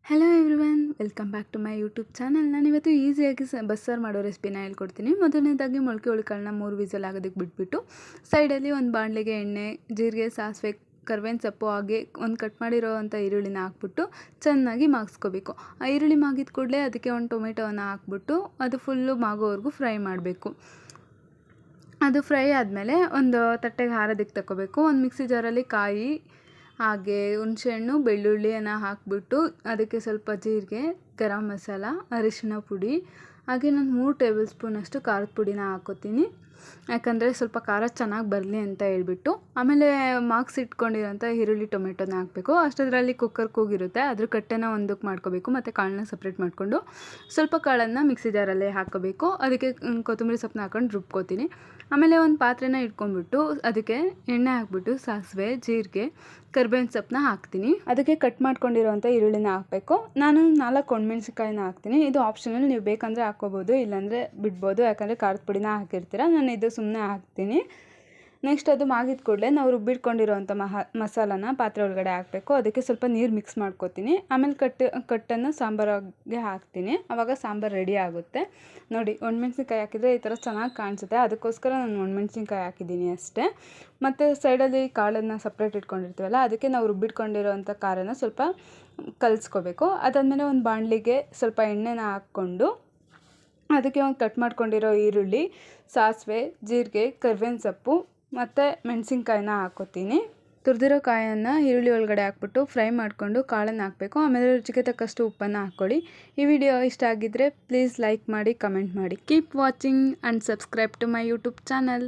Hello everyone, welcome back to my YouTube channel. ನಾನಿವತ್ತು ಈಸಿಯಾಗಿ ಬಸ್ಸಾರು ಮಾಡೋ ರೆಸಿಪಿನ ಹೇಳ್ಕೊಡ್ತೀನಿ. ಮೊದಲನೇದಾಗಿ ಮೊಳಕೆ ಹುಳಿಕಾಳನ್ನ 3 ವಿಸಲ್ ಆಗೋದಕ್ಕೆ ಬಿಟ್ಬಿಟ್ಟು ಸೈಡಲ್ಲಿ ಒಂದು ಬಾಣಲೆಗೆ ಎಣ್ಣೆ, ಜೀರಿಗೆ, ಸಾಸಿವೆ, ಕರ್ಬೇವಿನ ಸೊಪ್ಪು ಹಾಗೆ ಒಂದು ಕಟ್ ಮಾಡಿರೋ ಅಂಥ ಈರುಳ್ಳಿನ ಹಾಕ್ಬಿಟ್ಟು ಚೆನ್ನಾಗಿ ಮಾಗಿಸ್ಕೋಬೇಕು. ಆ ಈರುಳ್ಳಿ ಮಾಗಿದ ಕೂಡಲೇ ಅದಕ್ಕೆ ಒಂದು ಟೊಮೆಟೊವನ್ನು ಹಾಕ್ಬಿಟ್ಟು ಅದು ಫುಲ್ಲು ಮಾಗೋವರೆಗೂ ಫ್ರೈ ಮಾಡಬೇಕು. ಅದು ಫ್ರೈ ಆದಮೇಲೆ ಒಂದು ತಟ್ಟೆಗೆ ಹಾರೋದಕ್ಕೆ ತಗೋಬೇಕು. ಒಂದು ಮಿಕ್ಸಿ ಜಾರಲ್ಲಿ ಕಾಯಿ ಹಾಗೆ ಹುಣಸೆಹಣ್ಣು, ಬೆಳ್ಳುಳ್ಳಿಯನ್ನು ಹಾಕಿಬಿಟ್ಟು ಅದಕ್ಕೆ ಸ್ವಲ್ಪ ಜೀರಿಗೆ, ಗರಂ ಮಸಾಲ, ಅರಿಶಿನ ಪುಡಿ ಹಾಗೆ ನಾನು 3 ಟೇಬಲ್ ಸ್ಪೂನಷ್ಟು ಖಾರದ ಪುಡಿನ ಹಾಕ್ಕೋತೀನಿ. ಯಾಕಂದರೆ ಸ್ವಲ್ಪ ಖಾರ ಚೆನ್ನಾಗಿ ಬರಲಿ ಅಂತ ಹೇಳ್ಬಿಟ್ಟು. ಆಮೇಲೆ ಇಟ್ಕೊಂಡಿರೋಂಥ ಈರುಳ್ಳಿ, ಟೊಮೆಟೊನ ಹಾಕಬೇಕು. ಅಷ್ಟೊಂದರಲ್ಲಿ ಕುಕ್ಕರ್ ಕೂಗಿರುತ್ತೆ, ಅದ್ರ ಕಟ್ಟೆನ ಒಂದಕ್ಕೆ ಮಾಡ್ಕೋಬೇಕು ಮತ್ತು ಕಾಳನ್ನ ಸಪ್ರೇಟ್ ಮಾಡಿಕೊಂಡು ಸ್ವಲ್ಪ ಕಾಳನ್ನು ಮಿಕ್ಸಿ ಜಾರಲ್ಲೇ ಹಾಕೋಬೇಕು. ಅದಕ್ಕೆ ಕೊತ್ತಂಬರಿ ಸೊಪ್ಪನ್ನ ಹಾಕೊಂಡು ರುಬ್ಕೋತೀನಿ. ಆಮೇಲೆ ಒಂದು ಪಾತ್ರೆನ ಇಟ್ಕೊಂಡ್ಬಿಟ್ಟು ಅದಕ್ಕೆ ಎಣ್ಣೆ ಹಾಕ್ಬಿಟ್ಟು ಸಾಸಿವೆ, ಜೀರಿಗೆ, ಕರ್ಬೇವಿನ ಸೊಪ್ಪನ್ನ ಹಾಕ್ತೀನಿ. ಅದಕ್ಕೆ ಕಟ್ ಮಾಡ್ಕೊಂಡಿರೋಂಥ ಈರುಳ್ಳಿನ ಹಾಕಬೇಕು. ನಾನು 4 ಒಣಮೆಣ್ಸಿನ್ಕಾಯಿನ ಹಾಕ್ತೀನಿ. ಇದು ಆಪ್ಷನಲ್, ನೀವು ಬೇಕಂದರೆ ಹಾಕ್ಕೋಬೋದು, ಇಲ್ಲಾಂದರೆ ಬಿಡ್ಬೋದು. ಯಾಕಂದರೆ ಖಾರದ ಪುಡಿನ ಹಾಕಿರ್ತೀರ. ನಾನು ಇದು ಸುಮ್ಮನೆ ಹಾಕ್ತೀನಿ. ನೆಕ್ಸ್ಟ್ ಅದು ಮಾಗಿದ ಕೂಡಲೇ ನಾವು ರುಬ್ಬಿಟ್ಕೊಂಡಿರೋಂಥ ಮಸಾಲಾನ ಪಾತ್ರೆ ಒಳಗಡೆ ಹಾಕಬೇಕು. ಅದಕ್ಕೆ ಸ್ವಲ್ಪ ನೀರು ಮಿಕ್ಸ್ ಮಾಡ್ಕೋತೀನಿ. ಆಮೇಲೆ ಕಟ್ಟನ್ನು ಸಾಂಬಾರಿಗೆ ಹಾಕ್ತೀನಿ. ಆವಾಗ ಸಾಂಬಾರು ರೆಡಿ ಆಗುತ್ತೆ. ನೋಡಿ, ಒಣಮೆಣ್ಸಿನ್ಕಾಯಿ ಹಾಕಿದರೆ ಈ ಥರ ಚೆನ್ನಾಗಿ ಕಾಣಿಸುತ್ತೆ. ಅದಕ್ಕೋಸ್ಕರ ನಾನು ಒಣಮೆಣ್ಸಿನ್ಕಾಯಿ ಹಾಕಿದ್ದೀನಿ ಅಷ್ಟೇ. ಮತ್ತು ಸೈಡಲ್ಲಿ ಕಾಳನ್ನು ಸಪ್ರೇಟ್ ಇಟ್ಕೊಂಡಿರ್ತೀವಲ್ಲ, ಅದಕ್ಕೆ ನಾವು ರುಬ್ಬಿಟ್ಕೊಂಡಿರೋಂಥ ಖಾರನ ಸ್ವಲ್ಪ ಕಲಿಸ್ಕೋಬೇಕು. ಅದಾದಮೇಲೆ ಒಂದು ಬಾಣಲಿಗೆ ಸ್ವಲ್ಪ ಎಣ್ಣೆನ ಹಾಕ್ಕೊಂಡು ಅದಕ್ಕೆ ಒಂದು ಕಟ್ ಮಾಡ್ಕೊಂಡಿರೋ ಈರುಳ್ಳಿ, ಸಾಸಿವೆ, ಜೀರಿಗೆ, ಕರ್ಬೇವಿನ ಸೊಪ್ಪು ಮತ್ತು ಮೆಣಸಿನ್ಕಾಯಿನ ಹಾಕ್ಕೋತೀನಿ. ತುರಿದಿರೋ ಕಾಯನ್ನು ಈರುಳ್ಳಿ ಒಳಗಡೆ ಹಾಕ್ಬಿಟ್ಟು ಫ್ರೈ ಮಾಡಿಕೊಂಡು ಕಾಳನ್ನು ಹಾಕಬೇಕು. ಆಮೇಲೆ ರುಚಿಗೆ ತಕ್ಕಷ್ಟು ಉಪ್ಪನ್ನು ಹಾಕ್ಕೊಳ್ಳಿ. ಈ ವಿಡಿಯೋ ಇಷ್ಟ ಆಗಿದ್ದರೆ ಪ್ಲೀಸ್ ಲೈಕ್ ಮಾಡಿ, ಕಮೆಂಟ್ ಮಾಡಿ. Keep watching and subscribe to my YouTube channel.